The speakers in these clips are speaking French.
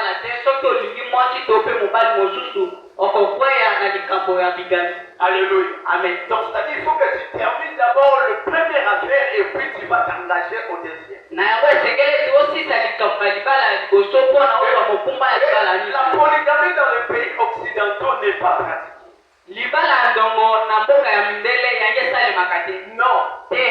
libala te soki olingi mwasi to pe mobali mosusu okokweya na likambo ya bigami. Alléluia. Amen. Donc c'est-à-dire il faut que tu termines d'abord le premier affaire et puis tu vas t'engager au deuxième. Na yango esengeli ete osisa likambo ya libala ya liboso mpona ozwa mokumba ya libala nini. La polygamie dans les pays occidentaux n'est pas pratiquée. Libala ya ndongo na mboka ya mindele yange esalemaka te. Non. Te.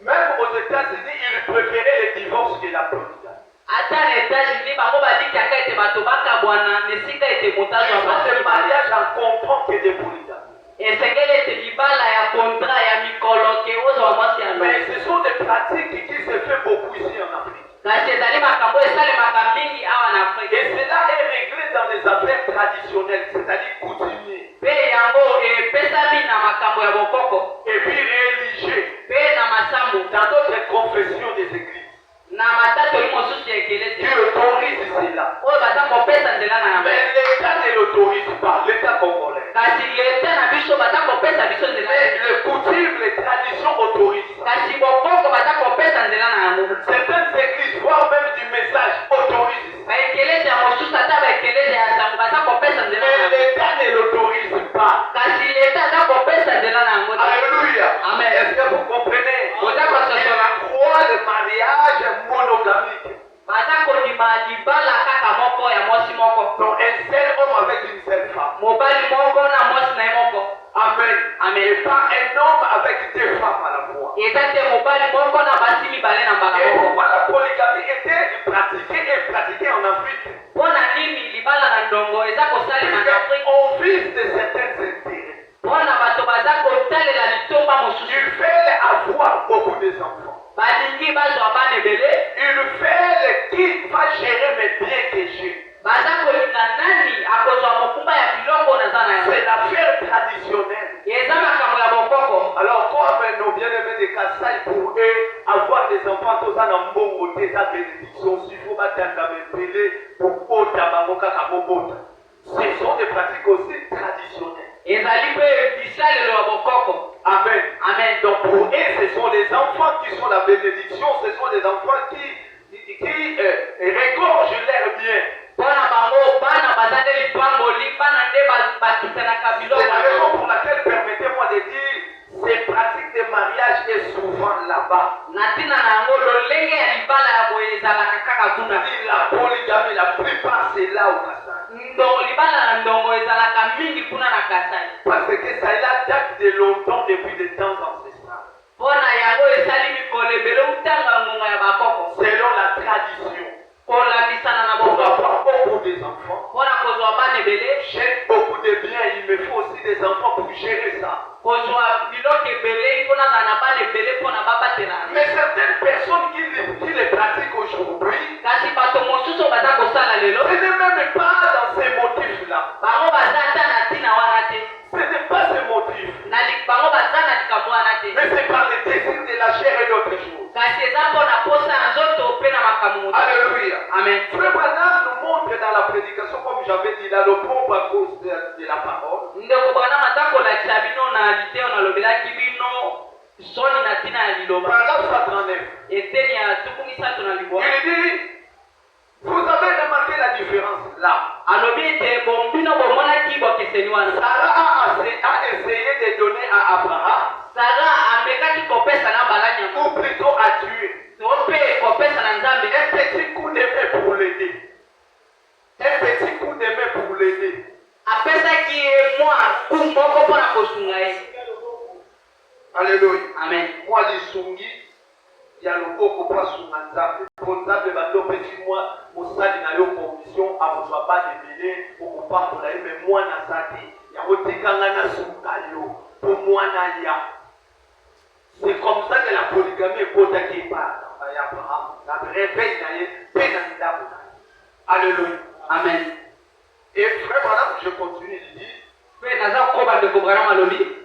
Même aux États-Unis, ils préféraient le divorce que la polygamie. Ata na États-Unis bango balikaka ete bato bakabwana nesika ete moto azwa Ils ont des mariages en contrat que des polygamies. esengeli ete libala ya contrat ya mikolo ke ozwa mwasi ya Mais ndongo. ce sont des pratiques qui se font beaucoup ici en Afrique. Kasi ezali makambo esalemaka mingi awa na Afrika. Et cela est réglé dans les affaires traditionnelles, c'est-à-dire coutumiers. Pe yango epesami na makambo ya bokoko. Et puis religieux. Pe na masambo. Dans d'autres confessions des églises. Na matato mosusu ya ekelesi. Qui autorise cela. Oyo baza kopesa nzela na yango. Mais l'État ne l'autorise pas, l'État congolais. Kasi l'État na biso baza kopesa biso nzela. Mais les coutumes, les traditions autorisent ça. Kasi bokoko baza kopesa nzela na yango. Certaines églises, voire même du message, autorisent ça. Baekelesi ya mosusu ata baekelesi ya sango baza kopesa nzela na Mais yango. l'État ne l'autorise pas. Kasi l'État aza kopesa nzela na yango. Alléluia. Amen. Est-ce que vous comprenez? Oza kososola. Croit le mariage monogamique. Baza kondima libala kaka moko ya mwasi moko. Donc un seul homme avec une seule femme. Mobali moko na mwasi na ye moko. Amen. Amen. Et pas un homme avec deux femmes à la fois. Eza te mobali moko na basi mibale na mbala Et moko. pourquoi la polygamie était pratiquée en Afrique? Mpona nini libala na ndongo eza kosalema na Afrika? On vise de certains intérêts. Mpona bato baza kotalela litomba mosusu. Il fait avoir beaucoup d'enfants. Balingi bazwa bana ebele. Il fait qui va gérer mes biens que j'ai. Baza kolinga nani akozwa mokumba ya biloko naza na yango. C'est l'affaire traditionnelle. Eza makambo ya bokoko. Alors comme nos bien-aimés de Kassai, pour eux, avoir des enfants, tous en mbongo, des bénédictions, s'il faut m'attendre à me peler pour Ota, Mamoka, Kamobota. Ce sont des pratiques aussi traditionnelles. Ezali pe bisalelo ya bokoko. Amen. Amen. Donc pour eux, ce sont les enfants qui sont la bénédiction, ce sont les enfants qui regorgent leur bien. Mpona bango bana baza nde lipamboli bana nde bakisanaka biloko. C'est la raison pour laquelle, permettez-moi de dire, ces pratiques de mariage est souvent là-bas. Na ntina na yango lolenge ya libala ya boye ezalaka kaka kuna. La polygamie, la plupart, c'est là au Kassai. Ndongo libala na ndongo ezalaka mingi kuna na Kasai. Parce que ça là date de longtemps, depuis des temps ancestrales. Mpona yango esali mikolo ebele utanga ngonga ya bakoko. Selon la tradition. Kolakisana na Pour bokoko. avoir beaucoup d'enfants, Mpona kozwa bana ebele. j'ai beaucoup de biens, il me faut aussi des enfants pour gérer ça. Kozwa biloko ebele mpona za na bana ebele mpona babatela. Mais certaines personnes qui les pratiquent aujourd'hui, Kasi bato mosusu baza kosala lelo. ce n'est même pas dans ces motifs-là. Bango baza ata na ntina wana te. Ce n'est pas ce motif. Bango baza na likambo wana te. Mais c'est par le désir de la chair et d'autres choses. Kasi eza mpona posa ya nzoto mpe na makambo mosusu. Alléluia. Amen. Frère Branham nous montre dans la prédication, comme j'avais dit, là, le propre à cause de la parole. Ndeko Branham aza kolakisa bino na liteo nalobelaki bino soni na ntina ya liloba. Paragraphe 139. Eteni ya tuku misato na libwa. Il dit, vous avez remarqué la différence là. Alobi ete bino bomonaki bokeseni wana. Sarah a essayé de donner à Abraham, Sara amekaki kopesa na balanya ou plutôt à Dieu, mpe kopesa na Nzambe un petit coup de main pour l'aider. Un petit coup de main pour l'aider. apesaki ye mwa ku moko mpona kosunga ye. Alléluia. Amen. Moi, les sungis, il y a le beau pour sunga Nzambe. Pour Nzambe, bando petit moi, mosali na yo commission, abozwa ba de belé, pour kupambola ye, mais moi na sati, ya otekanga na sunga yo, pour moi na ya. C'est comme ça que la polygamie est kota qui parle. Abraham, la réveille na ye, pe na ndabo na ye. Alléluia. Amen. Et frère madame, je continue de dire. Pe naza koba ndeko Branham alobi.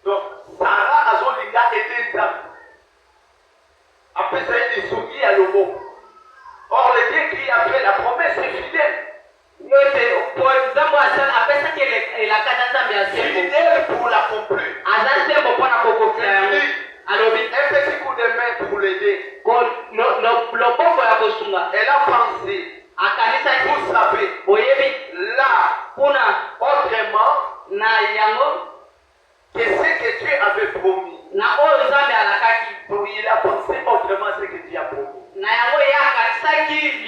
Donc, Sarah azolinga ete Nzambe. Après ça, il dit Sougi à l'homo. Or, le Dieu qui a fait la promesse est fidèle. Yote po Nzambe asala apesaki elakata Nzambe ya sembo. Fidèle pour l'accomplir. Aza sembo mpona kokokisa yango. Alobi Un petit coup de main pour l'aider. loboko ya kosunga. Elle a pensé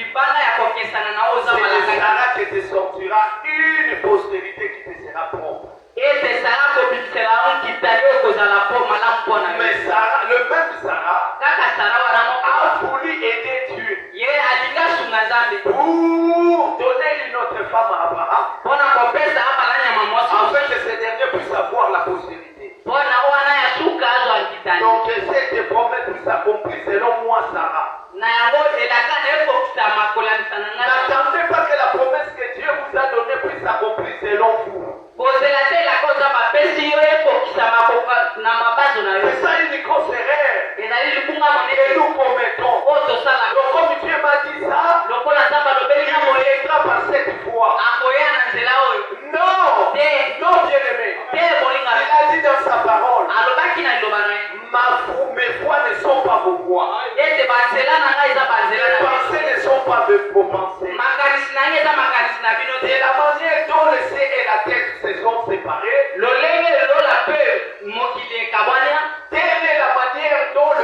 libanda ya kokesana na oza C'est de malaka Sarah que te sortira une postérité qui te sera propre. ete Sara kobikisela nkitali oyo kozala po malamu mpo na yo Mais Sarah, le même Sarah, kaka Sara wana moko a voulu aider Dieu ye alingi asunga Nzambe pour donner une autre femme à Abraham, mpo na kopesa abala nyama mwasi afin que ce dernier puisse avoir la postérité. mpo na wana ya suka azwa nkitali Donc, cette promesse puisse s'accomplir selon moi, Sarah. na yango elaka na ekokisama kolandisa na ngai N'attendez pas que la promesse que Dieu vous a donnée puisse s'accomplir selon vous. kozela te elaka oza bapesi yo ekokisama na mabazo na yo C'est ça une grosse erreur ezali likunga que monene nous commettons. oyo tosalaka Donc, comme Dieu m'a dit ça, lokola Nzambe alobeli il na vous moye aidera par cette voie. akoya na nzela oyo Non, te non, bien-aimé. te molinga Il a dit dans sa parole, alobaki na liloba na ye mes voies ne sont pas vos voies. ete banzela na ngai eza banzela Mes na bino pensées ne sont pas vos pensées. makanisi na ngai eza makanisi na bino De te la manière dont le ciel et la terre se sont séparés, lolenge lola mpe mokili ekabwania telle est la manière dont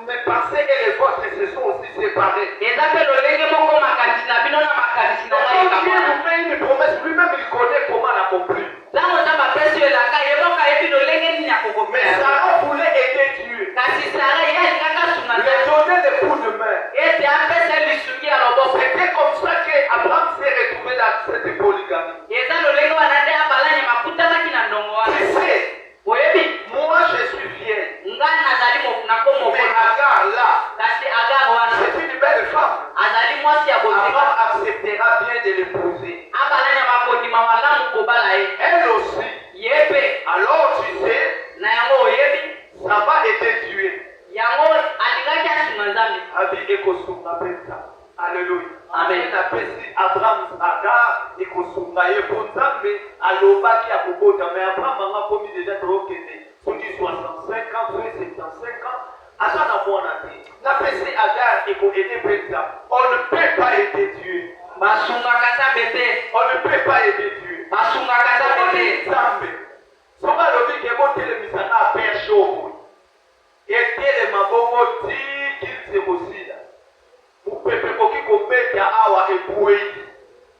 mes pensées et les vôtres se sont aussi séparés. eza mpe lolenge moko makanisi na bino na makanisi na Donc ngai quand Dieu ekabwania vous fait une promesse, lui-même il connaît comment l'accomplir. ntango Nzambe apesi yo elaka yemoka yebi lolenge nini Mais akokopela Sarah voulait aider Dieu, kasi Sara ye alingaka sunga lui Nzambe donner des coups de main. ete apesa lisungi ya loboko C'était comme ça qu'Abraham s'est retrouvé dans cette polygamie. eza lolenge wana nde abalani makutamaki na ndongo wana Tu sais, oyebi moi je suis fier. ngai nazali nakoma Mais okona Agar là, kasi agar wana c'est une belle femme. azali mwasi ya bozinga Abraham acceptera bien de l'épouser. abalani makondima malamu kobala ye Elle aussi. ye mpe Alors tu sais, na yango oyebi ça va aider Dieu. yango alingaki asunga Nzambe Abi ekosunga pesa. Alléluia. Amen. Napesi Abraham Agar ekosunga ye po Nzambe alobaki akobota. Mais Abraham anga komi déjà tokende. Soki 65 ans, soki 75 ans. Aza na mwana te. Napesi Agar ekoaider pesa. On ne peut pas aider Dieu. basungaka Nzambe te On ne peut pas aider Dieu. basungaka Nzambe te Nzambe soki alobi ke botelemisanga aperche omoi etelema bongo tikilise kosila mopepe koki kobeta awa ebuei.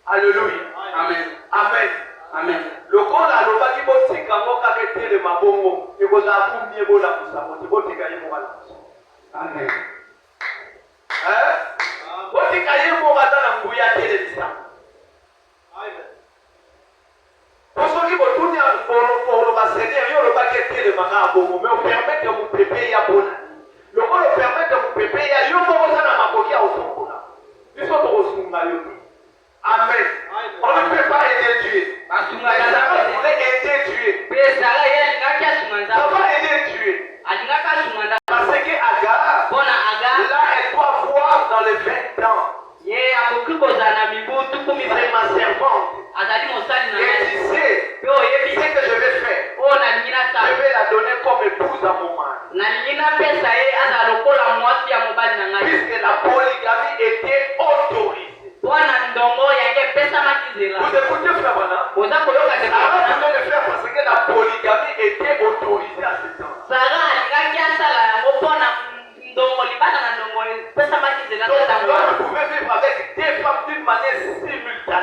Alleluya. amen Amen. amen lokola alobaki botika ngo kaka etelema bongo ekozala kumie bolamusa mote botika ye moko alamusa. amen botika ye moko aza na nguya atelemisa. Soki botuni oloba Seigneur yo olobaki etelemaka bongo mais opermete mopepe ya bona lokola opermete mopepe ya yo moko oza na makoki ya otombola biso tokosunga yo te. Amen. On ne peut pas aider Dieu. basungaka Mais ça Nzambe te voulait aider Dieu. mpe Sara ye alingaki asunga Ça Nzambe va aider Dieu. alingaki asunga Nzambe Parce que Agar, mpona aga là, elle doit voir dans les 20 ans. ye akoki kozala na mibu tuku C'est mibale ma servante. azali mosali na Et ngai tu sais, mpe oyebi ce que je vais faire, oyo nalingi je nasala vais la donner comme épouse à mon mari. nalingi napesa ye azala lokola mwasi ya mobali na ngai Puisque la polygamie était autorisée. mpona ndongo yange epesamaki nzela Vous écoutez, frère Bana? oza koyoka Sarah ndeko voulait le faire parce que la polygamie était autorisée à ce temps. Sara alingaki asala yango mpona ndongo libanda na ndongo epesamaki nzela Donc, ntango là, wana vous pouvez vivre avec deux femmes d'une manière simultanée.